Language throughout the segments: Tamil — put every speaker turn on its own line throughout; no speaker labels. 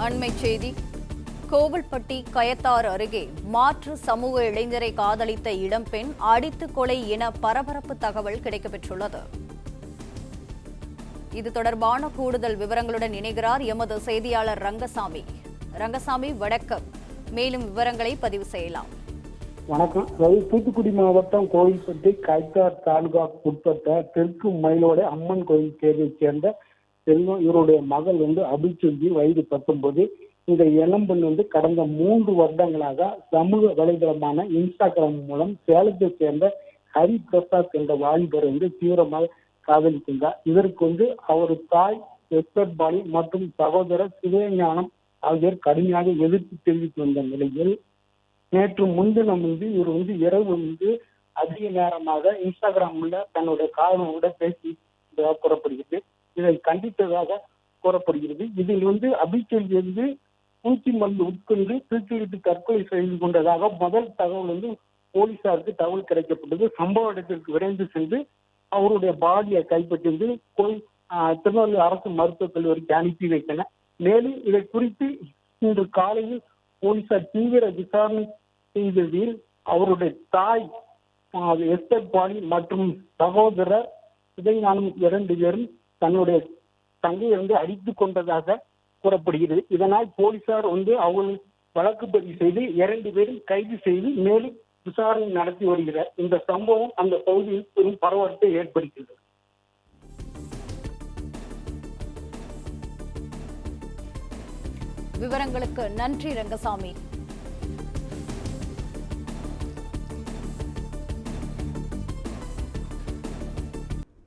அண்மைச் செய்தி. கோவில்பட்டி கயத்தாறு அருகே மாற்று சமூக இளைஞரை காதலித்த இளம்பெண் அடித்து கொலை என பரபரப்பு தகவல் கிடைக்கப்பெற்றுள்ளது. இது தொடர்பான கூடுதல் விவரங்களுடன் இணைகிறார் எமது செய்தியாளர் ரங்கசாமி. ரங்கசாமி, வணக்கம். மேலும் விவரங்களை பதிவு செய்யலாம்.
வணக்கம். தூத்துக்குடி மாவட்டம் கோவில்பட்டி கயத்தாறு தாலுகா உட்பட்ட தெற்கு மயிலோடு அம்மன் கோயில் தேர்வைச் சேர்ந்த செல்வம். இவருடைய மகள் அபிச்செல்வி, வயது 19. இந்த இளம்பெண் கடந்த 3 வருடங்களாக சமூக வலைதளமான இன்ஸ்டாகிராம் மூலம் சேலத்தை சேர்ந்த ஹரி பிரசாத் என்ற வாலிபர் தீவிரமாக காதலிக்கின்றார். இதற்கு அவர் தாய் எஸ்பர்ட் பாலி மற்றும் சகோதரர் சிவஞானம் ஆகியோர் கடுமையாக எதிர்ப்பு தெரிவித்து வந்த நிலையில் நேற்று முன்தினம் இவர் இரவு அதிக நேரமாக இன்ஸ்டாகிராம்ல தன்னுடைய காதலோட பேசி கூறப்படுகிறது. இதை கண்டித்ததாக கூறப்படுகிறது. இதில் அபிச்செல்வி பூச்சி மருந்து உட்கொண்டு தூக்கிலிட்டு தற்கொலை செய்து கொண்டதாக முதல் தகவல் போலீசாருக்கு தகவல் கிடைக்கப்பட்டது. சம்பவ இடத்திற்கு விரைந்து சென்று அவருடைய பாடியை கைப்பற்றி திருநெல்வேலி அரசு மருத்துவக் கல்லூரிக்கு அனுப்பி வைத்தனர். மேலும் இதை குறித்து இன்று காலையில் போலீசார் தீவிர விசாரணை செய்ததில் அவருடைய தாய் எஸ்தர் பாலி மற்றும் சகோதரர் சிவஞானம் 2 பேரும் தன்னுடைய தங்கையை அடித்துக் கொண்டதாக கூறப்படுகிறது. இதனால் போலீசார் அவர்கள் வழக்கு பதிவு செய்து 2 பேரும் கைது செய்து மேலும் விசாரணை நடத்தி வருகிறார். இந்த சம்பவம் அந்த பகுதியில் பெரும் பரபரப்பை ஏற்படுகிறது.
விவரங்களுக்கு நன்றி ரங்கசாமி.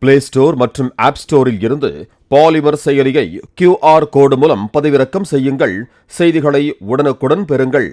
பிளே ஸ்டோர் மற்றும் ஆப் ஸ்டோரில் இருந்து பாலிமர் செயலியை QR கோடு மூலம் பதிவிறக்கம் செய்யுங்கள். செய்திகளை உடனுக்குடன் பெறுங்கள்.